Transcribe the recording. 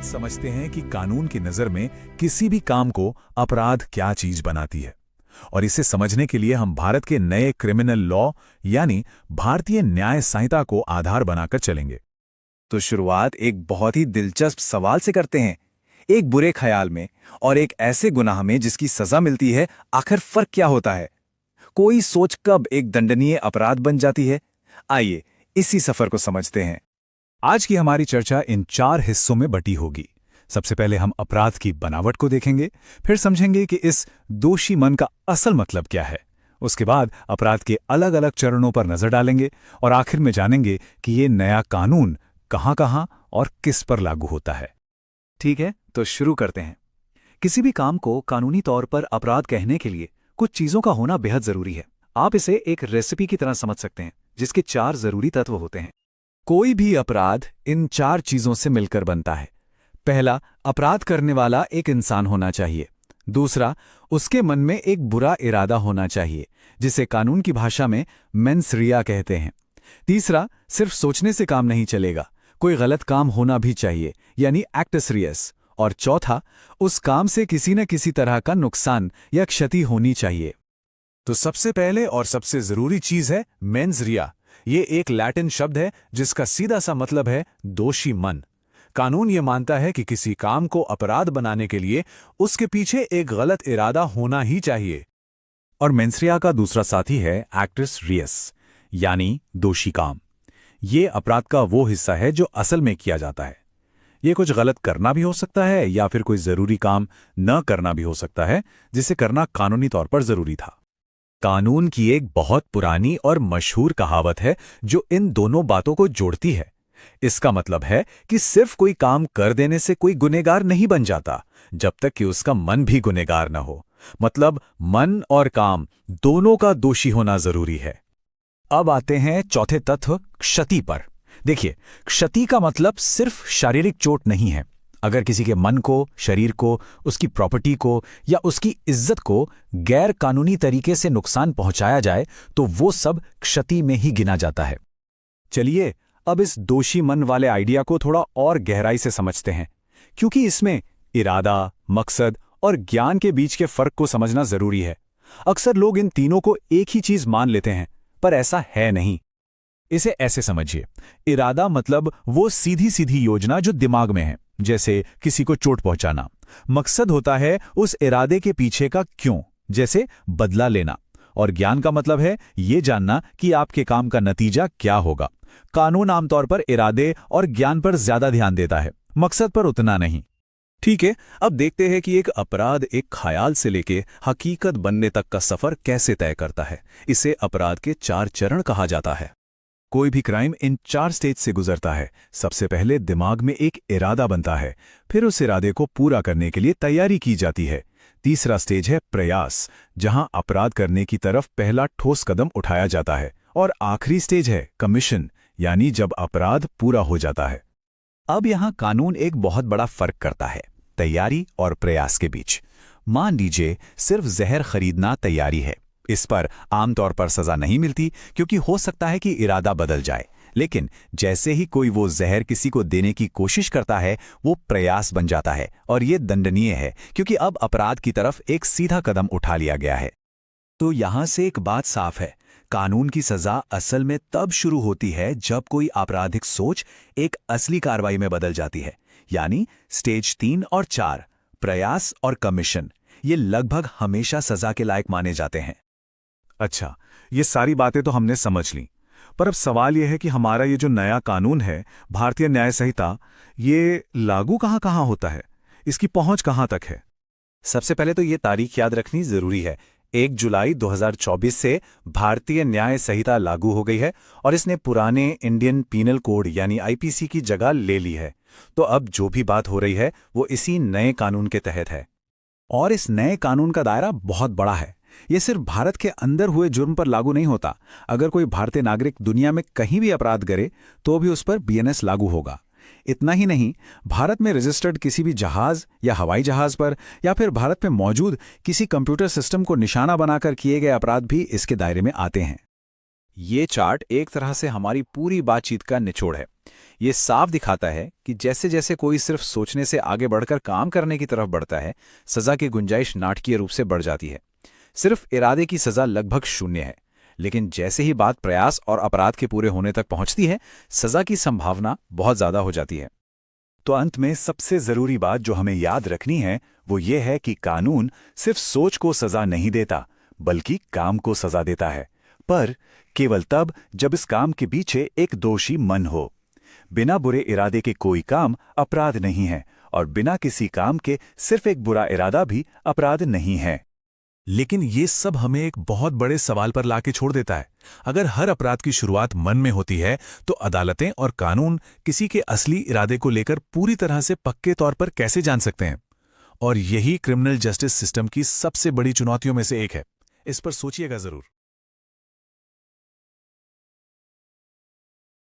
समझते हैं कि कानून की नजर में किसी भी काम को अपराध क्या चीज बनाती है, और इसे समझने के लिए हम भारत के नए क्रिमिनल लॉ यानी भारतीय न्याय संहिता को आधार बनाकर चलेंगे। तो शुरुआत एक बहुत ही दिलचस्प सवाल से करते हैं। एक बुरे ख्याल में और एक ऐसे गुनाह में जिसकी सजा मिलती है, आखिर फर्क क्या होता है? कोई सोच कब एक दंडनीय अपराध बन जाती है? आइए इसी सफर को समझते हैं। आज की हमारी चर्चा इन 4 हिस्सों में बटी होगी। सबसे पहले हम अपराध की बनावट को देखेंगे, फिर समझेंगे कि इस दोषी मन का असल मतलब क्या है। उसके बाद अपराध के अलग अलग चरणों पर नजर डालेंगे और आखिर में जानेंगे कि ये नया कानून कहां-कहां और किस पर लागू होता है। ठीक है, तो शुरू करते हैं। किसी भी काम को कानूनी तौर पर अपराध कहने के लिए कुछ चीजों का होना बेहद जरूरी है। आप इसे एक रेसिपी की तरह समझ सकते हैं जिसके 4 जरूरी तत्व होते हैं। कोई भी अपराध इन 4 चीजों से मिलकर बनता है। पहला, अपराध करने वाला एक इंसान होना चाहिए। दूसरा, उसके मन में एक बुरा इरादा होना चाहिए, जिसे कानून की भाषा में मेंस रिया कहते हैं। तीसरा, सिर्फ सोचने से काम नहीं चलेगा, कोई गलत काम होना भी चाहिए, यानी एक्टस रियस। और चौथा, उस काम से किसी न किसी तरह का नुकसान या क्षति होनी चाहिए। तो सबसे पहले और सबसे जरूरी चीज है मेंस रिया। ये एक लैटिन शब्द है जिसका सीधा सा मतलब है दोषी मन। कानून ये मानता है कि किसी काम को अपराध बनाने के लिए उसके पीछे एक गलत इरादा होना ही चाहिए। और मेंस रिया का दूसरा साथी है एक्टस रियस, यानी दोषी काम। ये अपराध का वो हिस्सा है जो असल में किया जाता है। ये कुछ गलत करना भी हो सकता है या फिर कोई जरूरी काम न करना भी हो सकता है, जिसे करना कानूनी तौर पर जरूरी था। कानून की एक बहुत पुरानी और मशहूर कहावत है जो इन दोनों बातों को जोड़ती है। इसका मतलब है कि सिर्फ कोई काम कर देने से कोई गुनहगार नहीं बन जाता, जब तक कि उसका मन भी गुनहगार न हो। मतलब मन और काम दोनों का दोषी होना जरूरी है। अब आते हैं चौथे तत्व, क्षति पर। देखिए, क्षति का मतलब सिर्फ शारीरिक चोट नहीं है। अगर किसी के मन को, शरीर को, उसकी प्रॉपर्टी को या उसकी इज्जत को गैर कानूनी तरीके से नुकसान पहुंचाया जाए तो वो सब क्षति में ही गिना जाता है। चलिए अब इस दोषी मन वाले आइडिया को थोड़ा और गहराई से समझते हैं, क्योंकि इसमें इरादा, मकसद और ज्ञान के बीच के फर्क को समझना जरूरी है। अक्सर लोग इन तीनों को एक ही चीज मान लेते हैं, पर ऐसा है नहीं। इसे ऐसे समझिए, इरादा मतलब वो सीधी सीधी योजना जो दिमाग में है, जैसे किसी को चोट पहुंचाना। मकसद होता है उस इरादे के पीछे का क्यों, जैसे बदला लेना। और ज्ञान का मतलब है ये जानना कि आपके काम का नतीजा क्या होगा। कानून आमतौर पर इरादे और ज्ञान पर ज्यादा ध्यान देता है, मकसद पर उतना नहीं। ठीक है, अब देखते हैं कि एक अपराध एक ख्याल से लेके हकीकत बनने तक का सफर कैसे तय करता है। इसे अपराध के 4 चरण कहा जाता है। कोई भी क्राइम इन 4 स्टेज से गुजरता है। सबसे पहले दिमाग में एक इरादा बनता है, फिर उस इरादे को पूरा करने के लिए तैयारी की जाती है। तीसरा स्टेज है प्रयास, जहां अपराध करने की तरफ पहला ठोस कदम उठाया जाता है। और आखिरी स्टेज है कमीशन, यानी जब अपराध पूरा हो जाता है। अब यहां कानून एक बहुत बड़ा फर्क करता है तैयारी और प्रयास के बीच। मान लीजिए सिर्फ जहर खरीदना तैयारी है, इस पर आमतौर पर सजा नहीं मिलती क्योंकि हो सकता है कि इरादा बदल जाए। लेकिन जैसे ही कोई वो जहर किसी को देने की कोशिश करता है, वो प्रयास बन जाता है और ये दंडनीय है, क्योंकि अब अपराध की तरफ एक सीधा कदम उठा लिया गया है। तो यहां से एक बात साफ है, कानून की सजा असल में तब शुरू होती है जब कोई आपराधिक सोच एक असली कार्रवाई में बदल जाती है। यानी स्टेज 3 और 4, प्रयास और कमीशन, ये लगभग हमेशा सजा के लायक माने जाते हैं। अच्छा, ये सारी बातें तो हमने समझ ली, पर अब सवाल यह है कि हमारा ये जो नया कानून है, भारतीय न्याय संहिता, ये लागू कहां-कहां होता है? इसकी पहुंच कहां तक है? सबसे पहले तो ये तारीख याद रखनी जरूरी है। 1 जुलाई 2024 से भारतीय न्याय संहिता लागू हो गई है और इसने पुराने इंडियन पीनल कोड यानी आईपीसी की जगह ले ली है। तो अब जो भी बात हो रही है वो इसी नए कानून के तहत है। और इस नए कानून का दायरा बहुत बड़ा है। ये सिर्फ भारत के अंदर हुए जुर्म पर लागू नहीं होता। अगर कोई भारतीय नागरिक दुनिया में कहीं भी अपराध करे तो भी उस पर बीएनएस लागू होगा। इतना ही नहीं, भारत में रजिस्टर्ड किसी भी जहाज या हवाई जहाज पर या फिर भारत में मौजूद किसी कंप्यूटर सिस्टम को निशाना बनाकर किए गए अपराध भी इसके दायरे में आते हैं। ये चार्ट एक तरह से हमारी पूरी बातचीत का निचोड़ है। ये साफ दिखाता है कि जैसे जैसे कोई सिर्फ सोचने से आगे बढ़कर काम करने की तरफ बढ़ता है, सजा की गुंजाइश नाटकीय रूप से बढ़ जाती है। सिर्फ इरादे की सजा लगभग शून्य है, लेकिन जैसे ही बात प्रयास और अपराध के पूरे होने तक पहुंचती है, सजा की संभावना बहुत ज्यादा हो जाती है। तो अंत में सबसे जरूरी बात जो हमें याद रखनी है वो ये है कि कानून सिर्फ सोच को सजा नहीं देता, बल्कि काम को सजा देता है, पर केवल तब जब इस काम के पीछे एक दोषी मन हो। बिना बुरे इरादे के कोई काम अपराध नहीं है, और बिना किसी काम के सिर्फ एक बुरा इरादा भी अपराध नहीं है। लेकिन ये सब हमें एक बहुत बड़े सवाल पर लाके छोड़ देता है। अगर हर अपराध की शुरुआत मन में होती है, तो अदालतें और कानून किसी के असली इरादे को लेकर पूरी तरह से पक्के तौर पर कैसे जान सकते हैं? और यही क्रिमिनल जस्टिस सिस्टम की सबसे बड़ी चुनौतियों में से एक है। इस पर सोचिएगा जरूर।